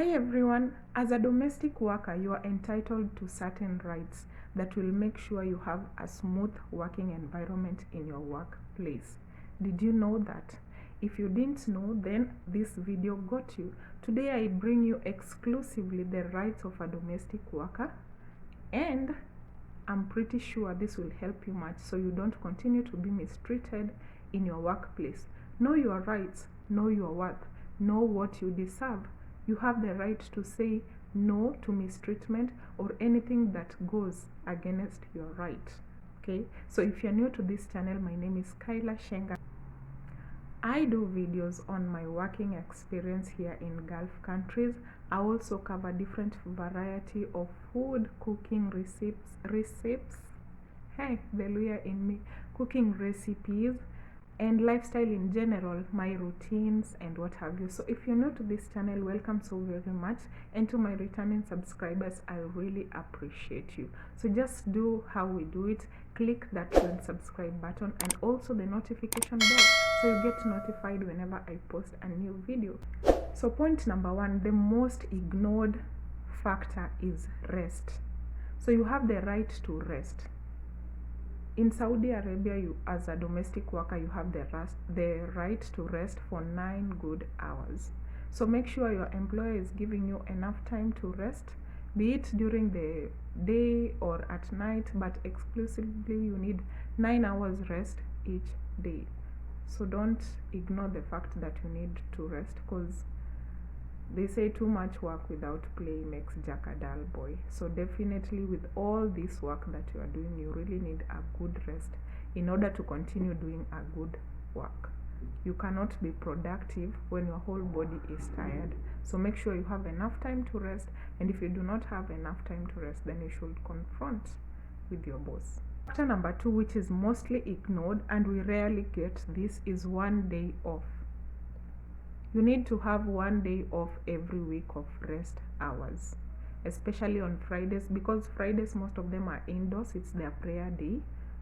Hi everyone, as a domestic worker, you are entitled to certain rights that will make sure you have a smooth working environment in your workplace. Did you know that? If you didn't know, then this video got you. Today I bring you exclusively the rights of a domestic worker, and I'm pretty sure this will help you much so you don't continue to be mistreated in your workplace. Know your rights, know your worth, know what you deserve. You have the right to say no to mistreatment or anything that goes against your right. Okay, so if you're new to this channel, my name is Shenga. I do videos on my working experience here in Gulf countries. I also cover different variety of food cooking recipes. Hey, the lawyer in me, cooking recipes and lifestyle in general, my routines and what have you. So if you're new to this channel, welcome so very much, and to my returning subscribers, I really appreciate you. So just do how we do it: click that red subscribe button and also the notification bell so you get notified whenever I post a new video. So point number one, the most ignored factor is rest. So you have the right to rest. In Saudi Arabia, you as a domestic worker, you have the right to rest for 9 good hours. So make sure your employer is giving you enough time to rest, be it during the day or at night, but exclusively you need 9 hours rest each day. So don't ignore the fact that you need to rest, because they say too much work without play makes Jack a dull boy. So definitely with all this work that you are doing, you really need a good rest in order to continue doing a good work. You cannot be productive when your whole body is tired. So make sure you have enough time to rest, and if you do not have enough time to rest, then you should confront with your boss. Factor number 2, which is mostly ignored and we rarely get this, is 1 day off. You need to have 1 day off every week of rest hours, especially on Fridays, because Fridays, most of them are indoors, it's their prayer day.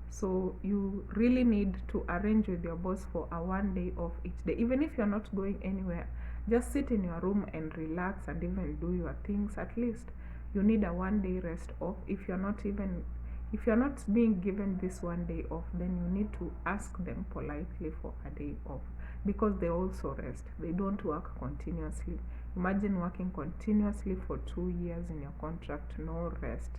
So you really need to arrange with your boss for a 1 day off each day. Even if you're not going anywhere, just sit in your room and relax and even do your things. At least you need a 1 day rest off. If you're not being given this 1 day off, then you need to ask them politely for a day off, because they also rest. They don't work continuously. Imagine working continuously for 2 years in your contract, no rest.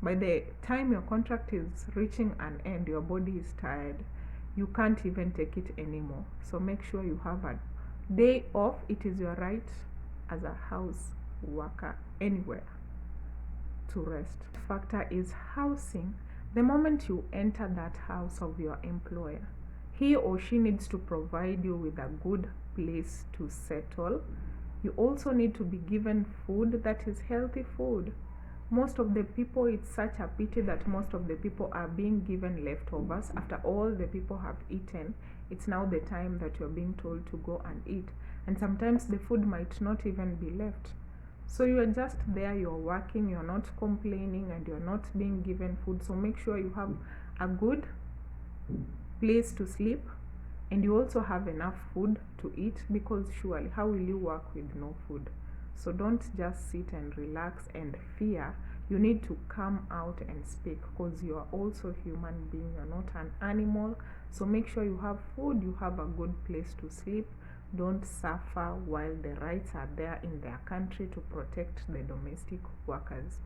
By the time your contract is reaching an end, your body is tired. You can't even take it anymore. So make sure you have a day off. It is your right as a house worker anywhere to rest. Factor is housing. The moment you enter that house of your employer, he or she needs to provide you with a good place to settle. You also need to be given food that is healthy food. Most of the people, it's such a pity that most of the people are being given leftovers after all the people have eaten. It's now the time that you're being told to go and eat, and sometimes the food might not even be left. So you're just there, you're working, you're not complaining, and you're not being given food. So make sure you have a good place to sleep, and you also have enough food to eat, because surely how will you work with no food? So don't just sit and relax and fear. You need to come out and speak, because you are also a human being, you're not an animal. So make sure you have food, you have a good place to sleep. Don't suffer while the rights are there in their country to protect the domestic workers.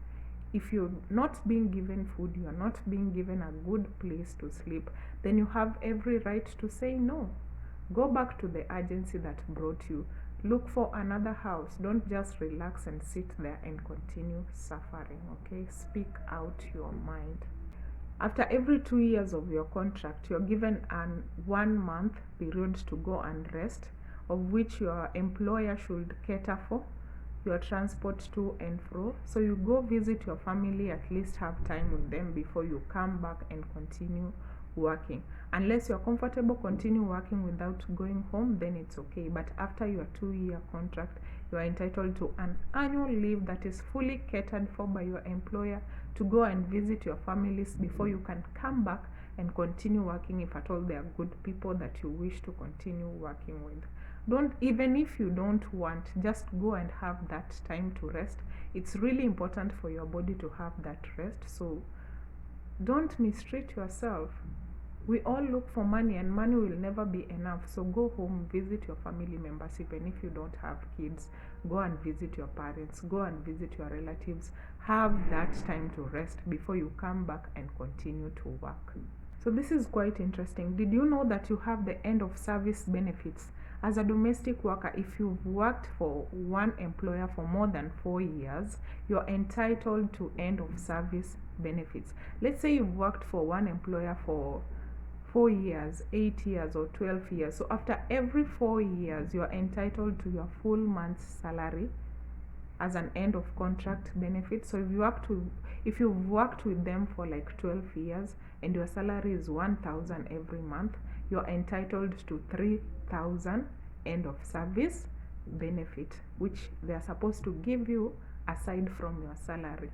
If you're not being given food, you're not being given a good place to sleep, then you have every right to say no. Go back to the agency that brought you. Look for another house. Don't just relax and sit there and continue suffering, okay? Speak out your mind. After every 2 years of your contract, you're given an 1 month period to go and rest, of which your employer should cater for your transport to and fro. So you go visit your family, at least have time with them before you come back and continue working. Unless you're comfortable continue working without going home, then it's okay. But after your 2-year contract, you are entitled to an annual leave that is fully catered for by your employer to go and visit your families before you can come back and continue working, if at all they are good people that you wish to continue working with. Don't, even if you don't want, just go and have that time to rest. It's really important for your body to have that rest. So don't mistreat yourself. We all look for money, and money will never be enough. So go home, visit your family members. Even if you don't have kids, go and visit your parents, go and visit your relatives. Have that time to rest before you come back and continue to work. So this is quite interesting. Did you know that you have the end of service benefits? As a domestic worker, if you've worked for one employer for more than 4 years, you're entitled to end of service benefits. Let's say you've worked for one employer for 4 years, 8 years, or 12 years. So after every 4 years, you're entitled to your full month's salary as an end of contract benefit. So if you've worked with them for like 12 years and your salary is 1,000 every month, you're entitled to 3,000 end of service benefit, which they're supposed to give you aside from your salary.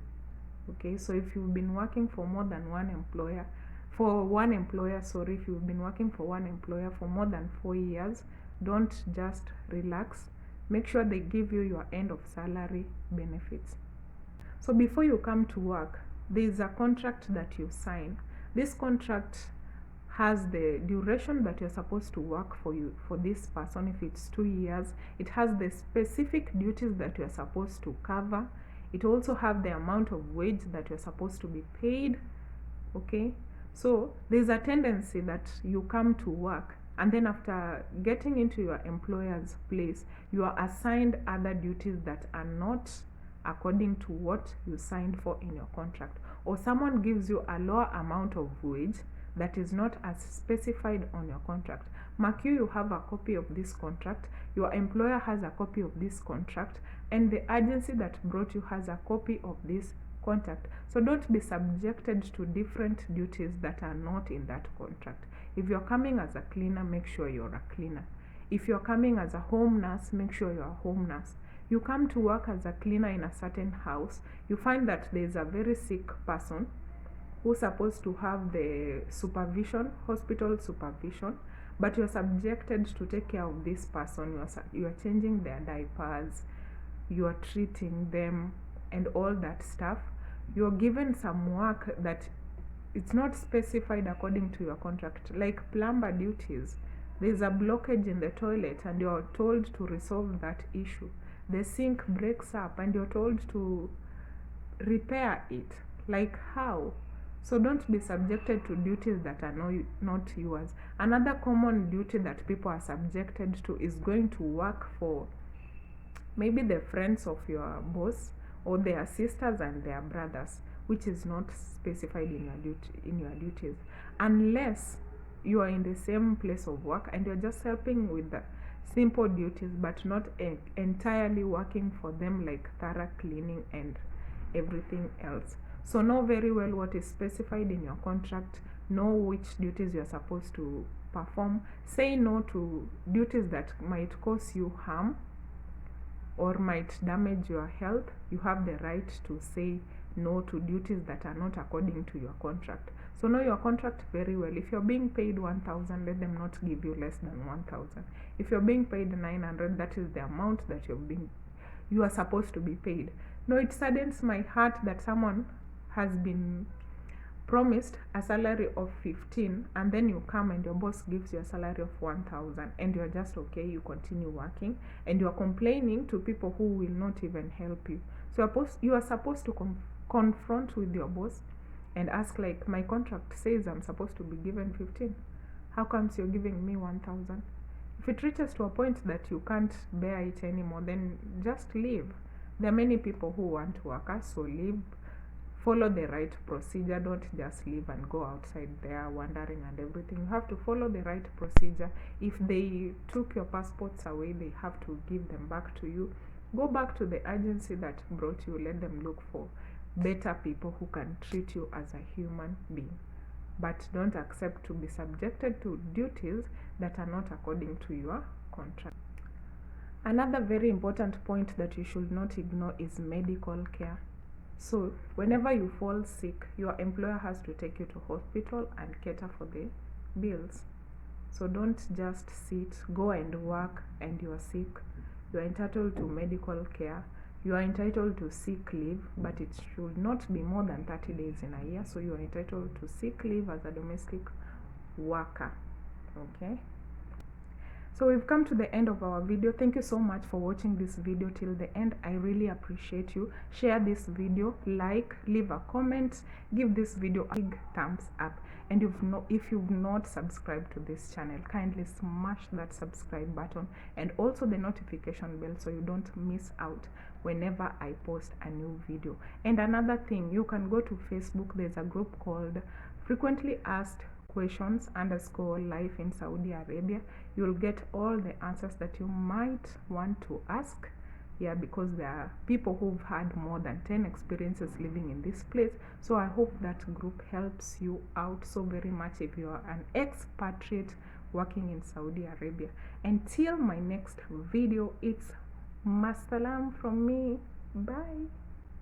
Okay, so if you've been working for more than one employer, if you've been working for one employer for more than 4 years, don't just relax. Make sure they give you your end of salary benefits. So before you come to work, there is a contract that you sign. This contract has the duration that you're supposed to work for this person. If it's 2 years, it has the specific duties that you're supposed to cover. It also have the amount of wage that you're supposed to be paid. Okay, so there's a tendency that you come to work, and then after getting into your employer's place, you are assigned other duties that are not according to what you signed for in your contract, or someone gives you a lower amount of wage that is not as specified on your contract. Mark you have a copy of this contract, your employer has a copy of this contract, and the agency that brought you has a copy of this contract. So don't be subjected to different duties that are not in that contract. If you're coming as a cleaner, make sure you're a cleaner. If you're coming as a home nurse, make sure you're a home nurse. You come to work as a cleaner in a certain house, you find that there's a very sick person who's supposed to have the supervision, hospital supervision, but you're subjected to take care of this person. You're changing their diapers, you're treating them, and all that stuff. You're given some work that it's not specified according to your contract, like plumber duties. There's a blockage in the toilet and you're told to resolve that issue. The sink breaks up and you're told to repair it. Like how? So don't be subjected to duties that are not yours. Another common duty that people are subjected to is going to work for maybe the friends of your boss, or their sisters and their brothers, which is not specified in your duties, unless you are in the same place of work and you're just helping with the simple duties, but not entirely working for them, like thorough cleaning and everything else. So know very well what is specified in your contract. Know which duties you're supposed to perform. Say no to duties that might cause you harm or might damage your health. You have the right to say no to duties that are not according to your contract. So know your contract very well. If you're being paid 1,000, let them not give you less than 1,000. If you're being paid 900, that is the amount that you are supposed to be paid. No, it saddens my heart that someone has been promised a salary of 15, and then you come and your boss gives you a salary of 1,000, and you're just okay, you continue working, and you're complaining to people who will not even help you. So you are supposed to confront with your boss and ask, like, my contract says I'm supposed to be given 15. How comes you're giving me 1,000? If it reaches to a point that you can't bear it anymore, then just leave. There are many people who want to work, so leave. Follow the right procedure. Don't just leave and go outside there wandering and everything. You have to follow the right procedure. If they took your passports away, they have to give them back to you. Go back to the agency that brought you. Let them look for better people who can treat you as a human being. But don't accept to be subjected to duties that are not according to your contract. Another very important point that you should not ignore is medical care. So whenever you fall sick, your employer has to take you to hospital and cater for the bills. So don't just sit, go and work and you are sick. You are entitled to medical care. You are entitled to sick leave, but it should not be more than 30 days in a year. So you are entitled to sick leave as a domestic worker. Okay. So we've come to the end of our video. Thank you so much for watching this video till the end. I really appreciate you. Share this video, like, leave a comment, give this video a big thumbs up. And if you've not subscribed to this channel, kindly smash that subscribe button and also the notification bell so you don't miss out whenever I post a new video. And another thing, you can go to Facebook. There's a group called Frequently Asked Questions _ life in Saudi Arabia. You'll get all the answers that you might want to ask. Yeah, because there are people who've had more than 10 experiences living in this place. So I hope that group helps you out so very much if you are an expatriate working in Saudi Arabia. Until my next video, it's masalam from me.